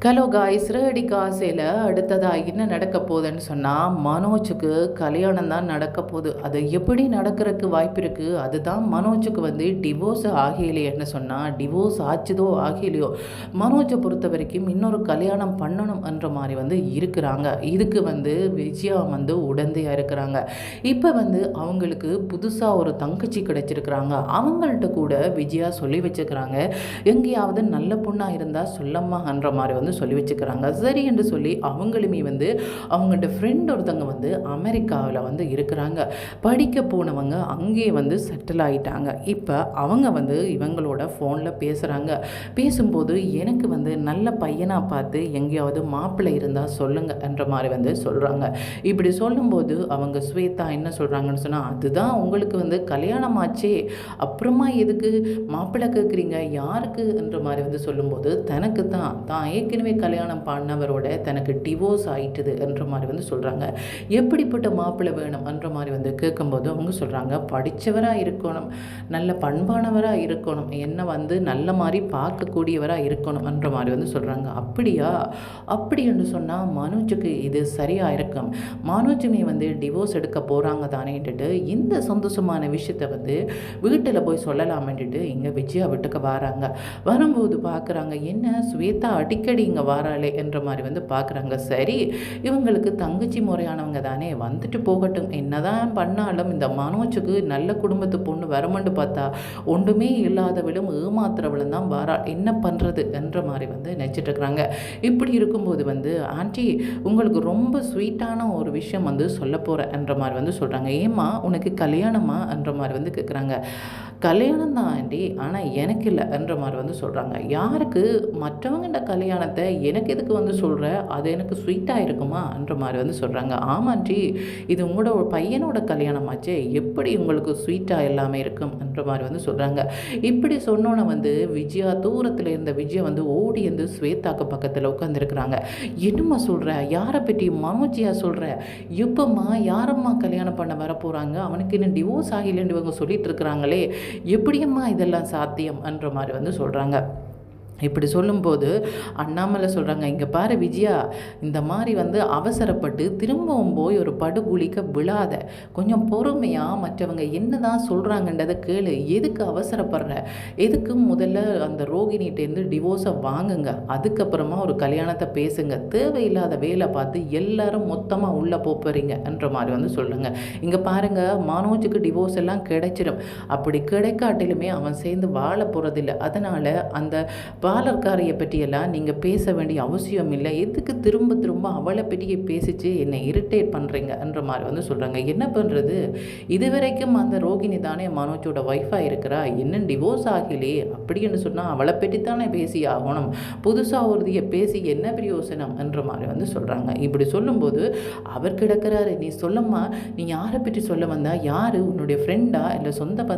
Hello guys, radii காசையில் அடுத்ததாக என்ன நடக்க போகுதுன்னு சொன்னால் மனோஜுக்கு கல்யாணம் தான் நடக்க போகுது. அது எப்படி நடக்கிறதுக்கு வாய்ப்பு இருக்குது? அதுதான் மனோஜுக்கு டிவோர்ஸ் ஆகலையேன்னு சொன்னால் டிவோர்ஸ் ஆச்சுதோ ஆகலையோ மனோஜை பொறுத்த வரைக்கும் இன்னொரு கல்யாணம் பண்ணணும் என்ற மாதிரி இருக்கிறாங்க. இதுக்கு விஜயா உடந்தையாக இருக்கிறாங்க. இப்போ அவங்களுக்கு புதுசாக ஒரு தங்கச்சி கிடைச்சிருக்கிறாங்க. அவங்கள்ட்ட கூட விஜயா சொல்லி வச்சுக்கிறாங்க, எங்கேயாவது நல்ல பொண்ணாக இருந்தால் சொல்லம்மான்ற மாதிரி சொல்லி வச்சுக்கிறாங்க. சரி என்று சொல்லி அவங்களுமே அவங்கள்ட்ட ஃப்ரெண்ட் ஒருத்தங்க அமெரிக்காவில் இருக்கிறாங்க. படிக்க போனவங்க அங்கேயே செட்டில் ஆகிட்டாங்க. இப்போ அவங்க இவங்களோட ஃபோனில் பேசுகிறாங்க. பேசும்போது எனக்கு நல்ல பையனாக பார்த்து எங்கேயாவது மாப்பிள்ளை இருந்தால் சொல்லுங்க என்ற மாதிரி சொல்கிறாங்க. இப்படி சொல்லும்போது அவங்க ஸ்வேதா என்ன சொல்கிறாங்கன்னு சொன்னால், அதுதான் உங்களுக்கு கல்யாணம் ஆச்சே, அப்புறமா எதுக்கு மாப்பிள்ளை கேட்குறீங்க, யாருக்கு என்ற மாதிரி சொல்லும்போது தனக்கு தான் ஏற்கனவே கல்யாணம் பண்ணவரோட தனக்கு டிவோர்ஸ் ஆயிட்டுது என்ற மாதிரி சொல்கிறாங்க. எப்படிப்பட்ட மாப்பிள்ளை வேணும் என்ற மாதிரி கேட்கும்போது அவங்க சொல்கிறாங்க, படித்தவராக இருக்கணும், நல்ல பண்பானவராக இருக்கணும், என்ன நல்ல மாதிரி பார்க்கக்கூடியவராக இருக்கணும் என்ற மாதிரி சொல்கிறாங்க. அப்படியா? அப்படி என்று சொன்னால் மனோஜுக்கு இது சரியாக இருக்கும். மனோஜுமே டிவோர்ஸ் எடுக்க போகிறாங்க தானேன்ட்டு இந்த சந்தோஷமான விஷயத்தை வீட்டில் போய் சொல்லலாமேன்ட்டு இங்கே விஜயா வீட்டுக்கு வராங்க. வரும்போது பார்க்குறாங்க, என்ன ஸ்வேதா அடிக்கடி இங்கே வாராளே என்ற மாதிரி பார்க்குறாங்க. சரி, இவங்களுக்கு தங்கச்சி முறையானவங்க தானே, வந்துட்டு போகட்டும், என்னதான் பண்ணாலும் இந்த மனோஜுக்கு நல்ல குடும்பத்து பொண்ணு வரமண்டு பார்த்தா ஒன்றுமே இல்லாதவிலும் ஏமாத்துறவளும் தான் வாரா, என்ன பண்ணுறது என்ற மாதிரி நினச்சிட்டு இருக்கிறாங்க. இப்படி இருக்கும்போது ஆண்டி உங்களுக்கு ரொம்ப ஸ்வீட்டான ஒரு விஷயம் சொல்ல போகிறேன் என்ற மாதிரி சொல்கிறாங்க. ஏம்மா உனக்கு கல்யாணமா என்ற மாதிரி கேட்குறாங்க. கல்யாணம் தான் ஆண்டி, ஆனால் எனக்கு இல்லை என்ற மாதிரி சொல்கிறாங்க. யாருக்கு? மற்றவங்கள்ட கல்யாணத்தை எனக்கு எதுக்கு சொல்கிற, அது எனக்கு ஸ்வீட்டாக இருக்குமா என்ற மாதிரி சொல்கிறாங்க. ஆமாண்டி, இது உங்களோட பையனோட கல்யாணமாச்சே, எப்படி உங்களுக்கு ஸ்வீட்டாக எல்லாமே இருக்கும் என்ற மாதிரி சொல்கிறாங்க. இப்படி சொன்னோன்னே விஜயா தூரத்தில் இருந்த விஜயா ஓடி ஸ்வேதாக்கு பக்கத்தில் உட்காந்துருக்குறாங்க. என்னம்மா சொல்கிற, யாரை பற்றி? மனோஜியா சொல்கிற? எப்பம்மா யாரம்மா கல்யாணம் பண்ண வர போகிறாங்க, அவனுக்கு இன்னும் டிவோர்ஸ் ஆகலைன்னு இவங்க சொல்லிட்டு இருக்கிறாங்களே, எப்படியம்மா இதெல்லாம் சாத்தியம் என்ற மாதிரி சொல்கிறாங்க. இப்படி சொல்லும்போது அண்ணாமலை சொல்கிறாங்க, இங்கே பாரு விஜயா, இந்த மாதிரி அவசரப்பட்டு திரும்பவும் போய் ஒரு படுகொலிக்க விழாத, கொஞ்சம் பொறுமையாக மற்றவங்க என்ன தான் சொல்கிறாங்கன்றதை கேளு, எதுக்கு அவசரப்படுற, எதுக்கு முதல்ல அந்த ரோகிணிகிட்டேருந்து டிவோர்ஸை வாங்குங்க, அதுக்கப்புறமா ஒரு கல்யாணத்தை பேசுங்க, தேவையில்லாத வேலை பார்த்து எல்லாரும் மொத்தமாக உள்ளே போகிறீங்க என்ற மாதிரி சொல்லுங்க. இங்கே பாருங்கள், மனோஜுக்கு டிவோர்ஸ் எல்லாம் கிடைச்சிடும், அப்படி கிடைக்காட்டிலுமே அவன் சேர்ந்து வாழ போகிறதில்ல, அதனால் அந்த பாலர்காரியை பற்றியெல்லாம் நீங்கள் பேச வேண்டிய அவசியம் இல்லை, எதுக்கு திரும்ப திரும்ப அவளை பற்றியே பேசிச்சு என்னை இரிட்டேட் பண்ணுறீங்க என்ற மாதிரி சொல்கிறாங்க. என்ன பண்ணுறது, இதுவரைக்கும் அந்த ரோகிணி தானே மனோஜோட ஒய்ஃபாக இருக்கிறா, இன்னும் டிவோர்ஸ் ஆகலே, அப்படின்னு சொன்னால் அவளை பற்றி தானே பேசி ஆகணும், புதுசாக ஒருதியை பேசி என்ன பிரயோசனம் என்ற மாதிரி சொல்கிறாங்க. இப்படி சொல்லும்போது அவர் கிடக்கிறாரு, நீ சொல்லம்மா, நீ யாரை பற்றி சொல்ல வந்தா, யார் உன்னுடைய ஃப்ரெண்டா இல்லை சொந்த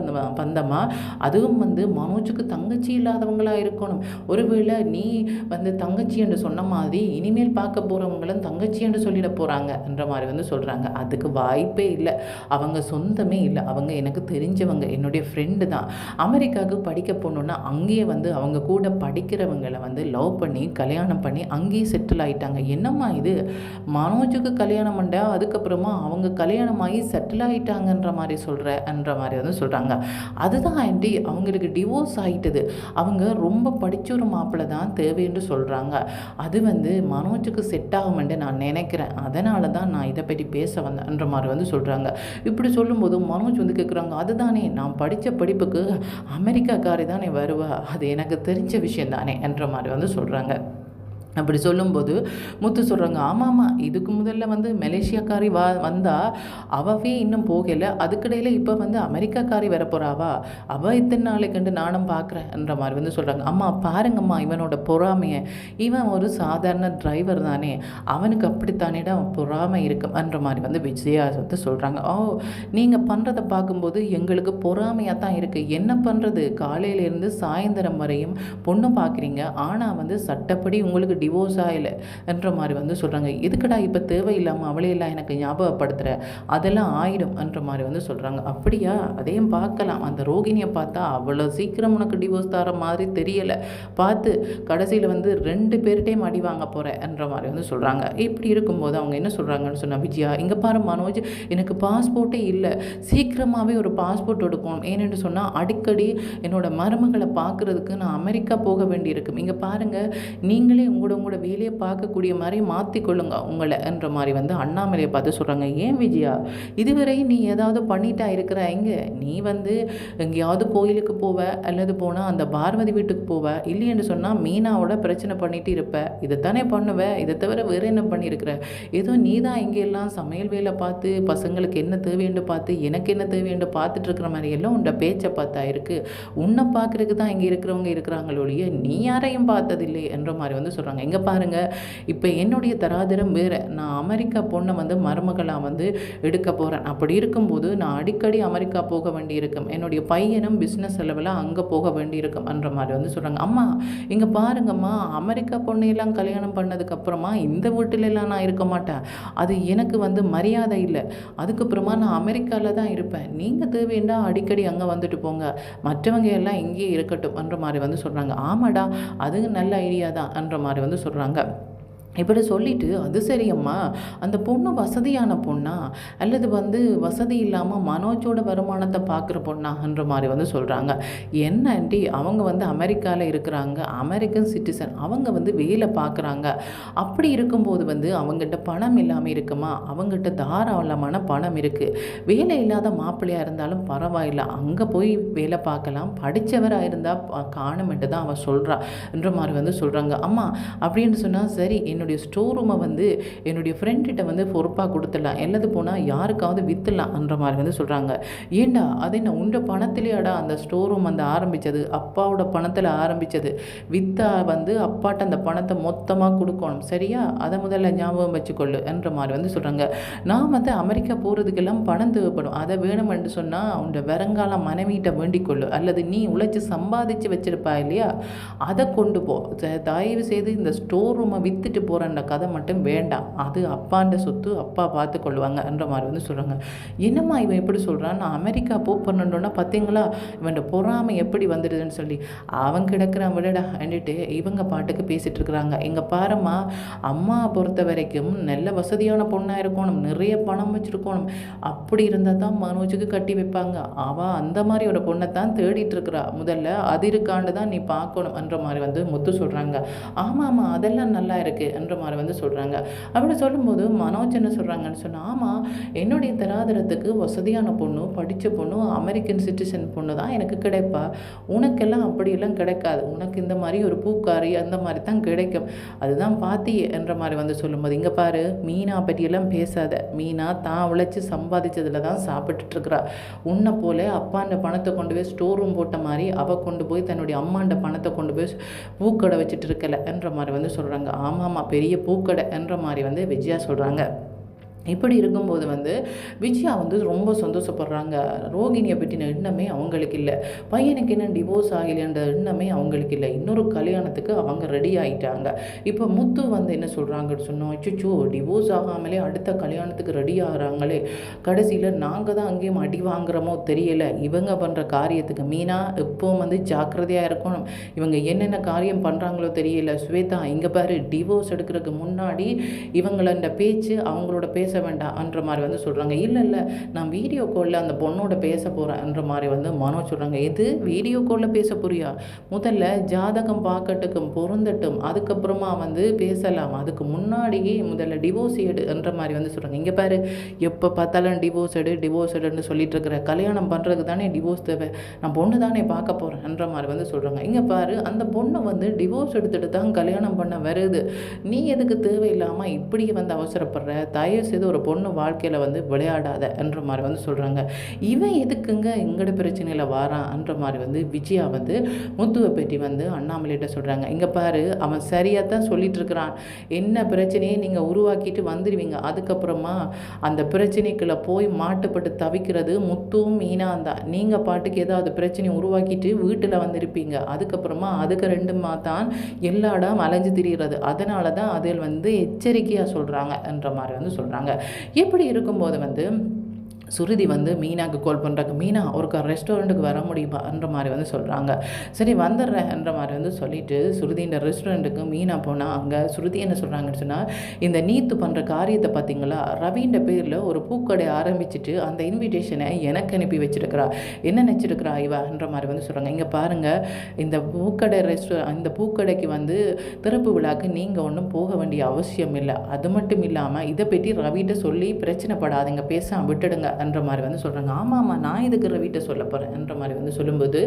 பந்தமா, அதுவும் மனோஜுக்கு தங்கச்சி இல்லாதவங்களா இருக்கணும், ஒருவேளை நீ தங்கச்சி என்று சொன்ன மாதிரி இனிமேல் பார்க்க போகிறவங்களும் தங்கச்சி என்று சொல்லிட போகிறாங்க என்ற மாதிரி சொல்கிறாங்க. அதுக்கு வாய்ப்பே இல்லை, அவங்க சொந்தமே இல்லை, அவங்க எனக்கு தெரிஞ்சவங்க, என்னுடைய ஃப்ரெண்டு தான், அமெரிக்காவுக்கு படிக்க போகணுன்னா அங்கேயே அவங்க கூட படிக்கிறவங்களை லவ் பண்ணி கல்யாணம் பண்ணி அங்கேயே செட்டில் ஆகிட்டாங்க. என்னம்மா இது, மனோஜுக்கு கல்யாணம் பண்ணா அதுக்கப்புறமா அவங்க கல்யாணம் ஆகி செட்டில் ஆகிட்டாங்கன்ற மாதிரி சொல்கிற மாதிரி சொல்கிறாங்க. அதுதான் ஆண்டி, அவங்களுக்கு டிவோர்ஸ் ஆகிட்டது, அவங்க ரொம்ப படித்த ஒரு மாப்பிள்ளை தான் தேவைன்னு சொல்கிறாங்க, அது மனோஜுக்கு செட் ஆகுமென்று நான் நினைக்கிறேன், அதனால தான் நான் இதை பற்றி பேச வந்தேன்ற மாதிரி சொல்கிறாங்க. இப்படி சொல்லும்போது மனோஜ் கேட்குறாங்க, அதுதானே நான் படித்த படிப்புக்கு அமெரிக்காக்காரி தானே வருவா, அது எனக்கு தெரிஞ்ச விஷயம் தானே என்ற மாதிரி சொல்கிறாங்க. அப்படி சொல்லும்போது முத்து சொல்கிறாங்க, ஆமாம்மா, இதுக்கு முதல்ல மலேசியாக்காரி வந்தால் அவவே இன்னும் போகலை, அதுக்கிடையில் இப்போ அமெரிக்காக்காரி வர போகிறாவா, அவள் இத்தனை நாளைக்கு நானும் பார்க்குறேன் என்ற மாதிரி சொல்கிறாங்க. அம்மா பாருங்கம்மா, இவனோட பொறாமையை, இவன் ஒரு சாதாரண டிரைவர் தானே, அவனுக்கு அப்படித்தானேடா பொறாமை இருக்கும் என்ற மாதிரி விஜயா சொல்கிறாங்க. ஓ, நீங்கள் பண்ணுறதை பார்க்கும்போது எங்களுக்கு பொறாமையாக தான் இருக்குது, என்ன பண்ணுறது, காலையிலேருந்து சாயந்தரம் வரையும் பொண்ணு பார்க்குறீங்க, ஆனால் சட்டப்படி உங்களுக்கு டிவோர்ஸ் ஆகலை என்ற மாதிரி வந்து சொல்கிறாங்க. எதுக்குடா இப்போ தேவையில்லாமல் அவளையெல்லாம் எனக்கு ஞாபகப்படுத்துகிற, அதெல்லாம் ஆயிடும் என்ற மாதிரி வந்து சொல்கிறாங்க. அப்படியா, அதையும் பார்க்கலாம். அந்த ரோகிணியை பார்த்தா அவ்வளோ சீக்கிரம் உனக்கு டிவோர்ஸ் தர மாதிரி தெரியலை, பார்த்து கடைசியில் வந்து 2 பேர்கிட்டையும் அடி வாங்க போகிறேன் என்ற மாதிரி வந்து சொல்கிறாங்க. இப்படி இருக்கும்போது அவங்க என்ன சொல்கிறாங்கன்னு சொன்னால், விஜயா இங்கே பாரு மனோஜ், எனக்கு பாஸ்போர்ட்டே இல்லை, சீக்கிரமாகவே ஒரு பாஸ்போர்ட் எடுக்கணும். ஏனென்று சொன்னால் அடிக்கடி என்னோட மருமகளை பார்க்குறதுக்கு நான் அமெரிக்கா போக வேண்டியிருக்கும். இங்கே பாருங்கள், நீங்களே உங்களோட வேலையை பார்க்கக்கூடிய மாதிரி மாற்றிக்கொள்ளுங்க உங்களை என்ற மாதிரி வந்து அண்ணாமலையை பார்த்து சொல்கிறாங்க. ஏன் விஜயா, இதுவரை நீ ஏதாவது பண்ணிட்டா இருக்கிற? இங்கே நீ வந்து எங்கேயாவது கோயிலுக்கு போவ, அல்லது போனால் அந்த பார்வதி வீட்டுக்கு போவ, இல்லைன்னு சொன்னால் மீனாவோட பிரச்சனை பண்ணிட்டு இருப்ப, இதைத்தானே பண்ணுவ. இதை தவிர வேறு என்ன பண்ணியிருக்கிற? ஏதோ நீ தான் இங்கே எல்லாம் சமையல் வேலை பார்த்து, பசங்களுக்கு என்ன தேவைன்னு பார்த்து, எனக்கு என்ன தேவைன்னு பார்த்துட்டு இருக்கிற மாதிரி எல்லாம் உன்னோட பேச்சை பார்த்தா இருக்குது. உன்னை பார்க்குறதுக்கு தான் இங்கே இருக்கிறவங்க இருக்கிறாங்களோடைய, நீ யாரையும் பார்த்ததில்லை என்ற மாதிரி வந்து சொல்கிறாங்க. இங்கே பாருங்கள், இப்போ என்னுடைய தராதரம் வேறு. நான் அமெரிக்கா பொண்ணை வந்து மருமகளாக வந்து எடுக்க போகிறேன். அப்படி இருக்கும்போது நான் அடிக்கடி அமெரிக்கா போக வேண்டியிருக்கும். என்னுடைய பையனும் பிஸ்னஸ் செலவில் அங்கே போக வேண்டியிருக்கும் என்ற மாதிரி வந்து சொல்கிறாங்க. அம்மா இங்கே பாருங்கம்மா, அமெரிக்கா பொண்ணையெல்லாம் கல்யாணம் பண்ணதுக்கப்புறமா இந்த வீட்டிலெல்லாம் நான் இருக்க மாட்டேன். அது எனக்கு வந்து மரியாதை இல்லை. அதுக்கப்புறமா நான் அமெரிக்காவில் தான் இருப்பேன். நீங்கள் தேவைன்னா அடிக்கடி அங்கே வந்துட்டு போங்க, மற்றவங்க எல்லாம் இங்கேயே இருக்கட்டும் என்ற மாதிரி வந்து சொல்கிறாங்க. ஆமாடா, அது நல்ல ஐடியா தான் என்ற மாதிரி வந்து சொல்கிறாங்க. இப்படி சொல்லிவிட்டு, அது சரியம்மா, அந்த பொண்ணு வசதியான பொண்ணா, அல்லது வந்து வசதி இல்லாமல் மனோஜோட வருமானத்தை பார்க்குற பொண்ணான்ற மாதிரி வந்து சொல்கிறாங்க. என்ன ஆண்டி, அவங்க வந்து அமெரிக்காவில் இருக்கிறாங்க, அமெரிக்கன் சிட்டிசன், அவங்க வந்து வேலை பார்க்குறாங்க. அப்படி இருக்கும்போது வந்து அவங்ககிட்ட பணம் இல்லாமல் இருக்குமா? அவங்ககிட்ட தாராளமான பணம் இருக்குது. வேலை இல்லாத மாப்பிள்ளையாக இருந்தாலும் பரவாயில்ல, அங்கே போய் வேலை பார்க்கலாம், படித்தவராக இருந்தால் காணுமென்ட்டு தான் அவள் சொல்கிறா என்ற மாதிரி வந்து சொல்கிறாங்க. அம்மா அப்படின்னு சொன்னால் சரி, என்னுடைய ஸ்டோர் ரூமை வந்து என்னுடைய ஃப்ரெண்ட்கிட்ட வந்து பொறுப்பாக கொடுத்துடலாம், எல்லாது போனால் யாருக்காவது விற்றுலாம்ன்ற மாதிரி வந்து சொல்கிறாங்க. ஏண்டா, அது என்ன உண்ட பணத்திலேயாடா அந்த ஸ்டோர் ரூம் வந்து ஆரம்பித்தது? அப்பாவோட பணத்தில் ஆரம்பித்தது. விற்றா வந்து அப்பாட்ட அந்த பணத்தை மொத்தமாக கொடுக்கணும், சரியா? அதை முதல்ல ஞாபகம் வச்சுக்கொள்ளு என்ற மாதிரி வந்து சொல்கிறாங்க. நான் வந்து அமெரிக்கா போகிறதுக்கெல்லாம் பணம் தேவைப்படும், அதை வேணுமென்று சொன்னால் உன்னோட வருங்கால மனைவியிட்ட வேண்டிக் கொள்ளு, அல்லது நீ உழைச்சி சம்பாதிச்சு வச்சிருப்பா இல்லையா, அதை கொண்டு போ. தயவு செய்து இந்த ஸ்டோர் ரூமை விற்றுட்டு போகிறன்ற கதை மட்டும் வேண்டாம், அது அப்பாண்ட சொத்து, அப்பா பார்த்து கொள்வாங்க என்ற மாதிரி வந்து சொல்கிறாங்க. என்னம்மா இவன் எப்படி சொல்கிறான்? நான் அமெரிக்கா பண்ணணுன்னா பார்த்தீங்களா இவன் பொறாமை எப்படி வந்துடுதுன்னு சொல்லி, அவன் கிடக்கிறான் விடடா அப்படின்ட்டு இவங்க பாட்டுக்கு பேசிகிட்டு இருக்கிறாங்க. எங்கள் பாரம்மா, அம்மா பொறுத்த வரைக்கும் நல்ல வசதியான பொண்ணாக இருக்கணும், நிறைய பணம் வச்சுருக்கணும், அப்படி இருந்தால் தான் மனோஜுக்கு கட்டி வைப்பாங்க. அவள் அந்த மாதிரி ஒரு பொண்ணை தான் தேடிட்டு இருக்கிறா. முதல்ல அது இருக்காண்டு தான் நீ பார்க்கணும் என்ற மாதிரி வந்து முத்து சொல்கிறாங்க. ஆமாம்மா, அதெல்லாம் நல்லா இருக்குது என்ற மாதிரி வந்து சொல்கிறாங்க. அப்படி சொல்லும்போது மனோஜ் என்ன சொல்கிறாங்கன்னு சொன்னால், ஆமாம், என்னுடைய தராதரத்துக்கு வசதியான பொண்ணு, படித்த பொண்ணு, அமெரிக்கன் சிட்டிசன் பொண்ணு தான் எனக்கு கிடைப்பா. உனக்கெல்லாம் அப்படியெல்லாம் கிடைக்காது. உனக்கு இந்த மாதிரி ஒரு பூக்காரி அந்த மாதிரி தான் கிடைக்கும். அதுதான் பாத்தியே என்ற மாதிரி வந்து சொல்லும்போது, இங்கே பாரு, மீனா பற்றியெல்லாம் பேசாத. மீனா தான் உழைச்சி சம்பாதிச்சதில் தான் சாப்பிட்டுட்ருக்குறா. உன்னை போல அப்பாண்ட பணத்தை கொண்டு போய் ஸ்டோர் ரூம் போட்ட மாதிரி அவள் கொண்டு போய் தன்னுடைய அம்மாண்ட பணத்தை கொண்டு போய் பூக்கடை வச்சுட்டு இருக்கல என்ற மாதிரி வந்து சொல்கிறாங்க. ஆமாம்மா, பெரிய பூக்கடை என்ற மாதிரி வந்து விஜயா சொல்கிறாங்க. இப்படி இருக்கும்போது வந்து விஜயா வந்து ரொம்ப சந்தோஷப்படுறாங்க. ரோகிணியை பற்றின எண்ணமே அவங்களுக்கு இல்லை, பையனுக்கு என்ன டிவோர்ஸ் ஆகலைன்ற எண்ணமே அவங்களுக்கு இல்லை. இன்னொரு கல்யாணத்துக்கு அவங்க ரெடி ஆகிட்டாங்க. இப்போ முத்து வந்து என்ன சொல்கிறாங்கன்னு சொன்னோம், அச்சோ டிவோர்ஸ் ஆகாமலே அடுத்த கல்யாணத்துக்கு ரெடி ஆகிறாங்களே, கடைசியில் நாங்கள் தான் அங்கேயும் அடி வாங்குறோமோ தெரியலை. இவங்க பண்ணுற காரியத்துக்கு மீனா எப்போவும் வந்து ஜாக்கிரதையாக இருக்கணும். இவங்க என்னென்ன காரியம் பண்ணுறாங்களோ தெரியல. ஸ்வேதா இங்கே பாரு, டிவோர்ஸ் எடுக்கிறதுக்கு முன்னாடி இவங்களோட பேச்சு அவங்களோட பேச வேண்டாம்ன்ற மாதிரி வந்து சொல்கிறாங்க. இல்லை நான் வீடியோ காலில் அந்த பொண்ணோட பேச போகிறேன்ற மாதிரி வந்து மனோஜ் சொல்கிறாங்க. எது வீடியோ காலில் பேச போறியா? முதல்ல ஜாதகம் பார்க்கட்டுக்கும், பொருந்தட்டும், அதுக்கப்புறமா வந்து பேசலாம். அதுக்கு முன்னாடியே முதல்ல டிவோர்ஸ் எடுன்ற மாதிரி வந்து சொல்கிறாங்க. இங்கே பாரு, எப்போ பார்த்தாலும் டிவோர்ஸ் எடுன்னு சொல்லிட்டு இருக்கிற, கல்யாணம் பண்ணுறதுக்கு தானே டிவோர்ஸ் தேவை, நான் பொண்ணு தானே பார்க்க போகிறேன்ற மாதிரி வந்து சொல்கிறாங்க. இங்கே பாரு, அந்த பொண்ணை வந்து டிவோர்ஸ் எடுத்துகிட்டு தான் கல்யாணம் பண்ண வருது. நீ எதுக்கு தேவையில்லாமல் இப்படியே வந்து அவசரப்படுற? தயவு செய்து தயவுசெய்து ஒரு பொண்ணு வாழ்க்கையில் வந்து விளையாடாத என்ற மாதிரி வந்து சொல்கிறாங்க. இவன் எதுக்குங்க எங்கட பிரச்சனையில் வாரான்ன்ற மாதிரி வந்து விஜயா வந்து முத்துவை பற்றி வந்து அண்ணாமலைகிட்ட சொல்கிறாங்க. இங்கே பாரு, அவன் சரியாக தான் சொல்லிட்டு இருக்கிறான். என்ன பிரச்சனையை நீங்கள் உருவாக்கிட்டு வந்துடுவீங்க, அதுக்கப்புறமா அந்த பிரச்சனைக்குள்ளே போய் மாட்டுப்பட்டு தவிக்கிறது முத்துவும் மீனா தான். நீங்கள் பாட்டுக்கு ஏதாவது பிரச்சனையை உருவாக்கிட்டு வீட்டில் வந்திருப்பீங்க, அதுக்கப்புறமா அதுக்கு ரெண்டுமா தான் எல்லா இடம் அலைஞ்சு திரிகிறது. அதனால தான் அதில் வந்து எச்சரிக்கையாக சொல்கிறாங்க என்ற மாதிரி வந்து சொல்கிறாங்க. எப்படி இருக்கும்போது வந்து சுருதி வந்து மீனாவுக்கு கால் பண்ணுறாங்க. மீனா ஒருக்கா ரெஸ்டாரண்ட்டுக்கு வர முடியுமான்ற மாதிரி வந்து சொல்கிறாங்க. சரி வந்துடுறேன்ற மாதிரி வந்து சொல்லிவிட்டு சுருதின்ற ரெஸ்டாரண்ட்டுக்கு மீனா போனால் அங்கே சுருதி என்ன சொல்கிறாங்கன்னு சொன்னால், இந்த நீத்து பண்ணுற காரியத்தை பார்த்தீங்களா, ரவின்ற பேரில் ஒரு பூக்கடை ஆரம்பிச்சுட்டு அந்த இன்விடேஷனை எனக்கு அனுப்பி வச்சுருக்கிறா, என்ன நினச்சிருக்கிறா இவான்ற மாதிரி வந்து சொல்கிறாங்க. இங்கே பாருங்கள், இந்த இந்த பூக்கடைக்கு வந்து திறப்பு விழாக்கு நீங்கள் ஒன்றும் போக வேண்டிய அவசியம் இல்லை. அது மட்டும் இல்லாமல் இதை பற்றி ரவிகிட்ட சொல்லி பிரச்சனைப்படாதீங்க, பேசாமல் விட்டுடுங்க என்ற மாதிரி வந்து சொல்கிறாங்க. ஆமாம்மா, நான் இதுக்கு ரவிகிட்ட சொல்ல போகிறேன் என்ற மாதிரி வந்து சொல்லும்போது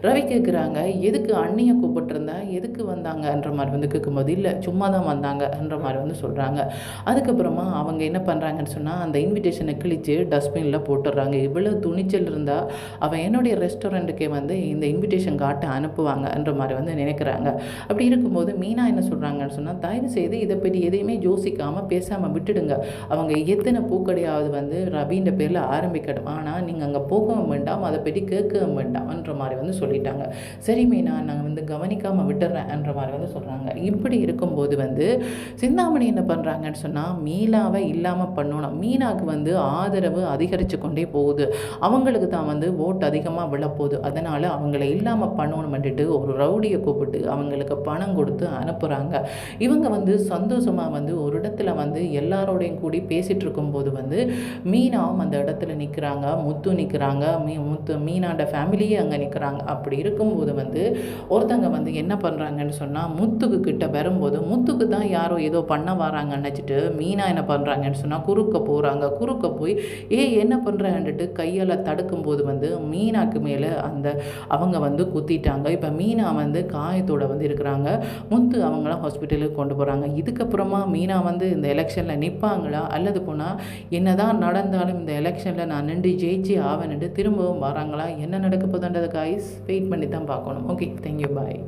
ரவி கேட்குறாங்க, எதுக்கு அண்ணியை கூப்பிட்டுருந்தா எதுக்கு வந்தாங்க என்ற மாதிரி வந்து கேட்கும்போது, இல்லை சும்மா தான் வந்தாங்க என்ற மாதிரி வந்து சொல்கிறாங்க. அதுக்கப்புறமா அவங்க என்ன பண்ணுறாங்கன்னு சொன்னால், அந்த இன்விடேஷனை கிழித்து டஸ்ட்பினில் போட்டுடுறாங்க. இவ்வளோ துணிச்சல் இருந்தால் அவன் என்னுடைய ரெஸ்டாரண்ட்டுக்கே வந்து இந்த இன்விடேஷன் காட்ட அனுப்புவாங்க என்ற மாதிரி வந்து நினைக்கிறாங்க. அப்படி இருக்கும்போது மீனா என்ன சொல்கிறாங்கன்னு சொன்னால், தயவு செய்து இதை பற்றி எதையுமே யோசிக்காமல் பேசாமல் விட்டுடுங்க. அவங்க எத்தனை பூக்கடையாவது வந்து ரவின்ற பேரில் ஆரம்பிக்கட்டும், ஆனால் நீங்கள் அங்கே போகவும் வேண்டாம், அதை பற்றி கேட்கவும் வேண்டாம்ன்ற மாதிரி வந்து சொல்லிட்டாங்க. சரி மீனா, நாங்கள் வந்து கவனிக்காமல் விட்டுறேன்ற மாதிரி வந்து சொல்கிறாங்க. இப்படி இருக்கும்போது வந்து சிந்தாமணி என்ன பண்ணுறாங்கன்னு சொன்னால், மீனாவை இல்லாமல் பண்ணணும். மீனாவுக்கு வந்து ஆதரவு அதிகரித்து கொண்டே போகுது, அவங்களுக்கு தான் வந்து ஓட்டு அதிகமாக விழப்போகுது, அதனால் அவங்கள இல்லாமல் பண்ணணும்னுட்டு ஒரு ரவுடியை கூப்பிட்டு அவங்களுக்கு பணம் கொடுத்து அனுப்புகிறாங்க. இவங்க வந்து சந்தோஷமாக வந்து ஒரு இடத்துல வந்து எல்லாரோடையும் கூடி பேசிகிட்டு இருக்கும்போது வந்து மீனாவும் அந்த இடத்துல நிற்கிறாங்க, முத்து நிற்கிறாங்க, மீனாண்ட ஃபேமிலியே அங்கே நிற்கிறாங்க. அப்படி இருக்கும்போது வந்து ஒருத்தங்க வந்து என்ன பண்ணுறாங்கன்னு சொன்னால், முத்துக்கு கிட்ட வரும்போது முத்துக்கு தான் யாரோ ஏதோ பண்ண வராங்கன்னு நினச்சிட்டு மீனா என்ன பண்ணுறாங்கன்னு சொன்னால் குறுக்க போகிறாங்க. குறுக்க போய் என்ன பண்ணுறான்ட்டு கையால் தடுக்கும்போது வந்து மீனாக்கு மேலே அவங்க வந்து குத்திட்டாங்க. இப்போ மீனா வந்து காயத்தோடு வந்து இருக்கிறாங்க. முத்து அவங்களாம் ஹாஸ்பிட்டலுக்கு கொண்டு போகிறாங்க. இதுக்கப்புறமா மீனா வந்து இந்த எலெக்ஷனில் நிற்பாங்களா, அல்லது போனால் என்னதான் நடந்தாலும் இந்த எலெக்ஷனில் நான் நின்று ஜெயிச்சு ஆவேன்ட்டு திரும்பவும் வராங்களா, என்ன நடக்க போதுன்றது காய்ஸ் வெயிட் பண்ணி தான் பார்க்கணும். ஓகே, தேங்க்யூ, பாய்.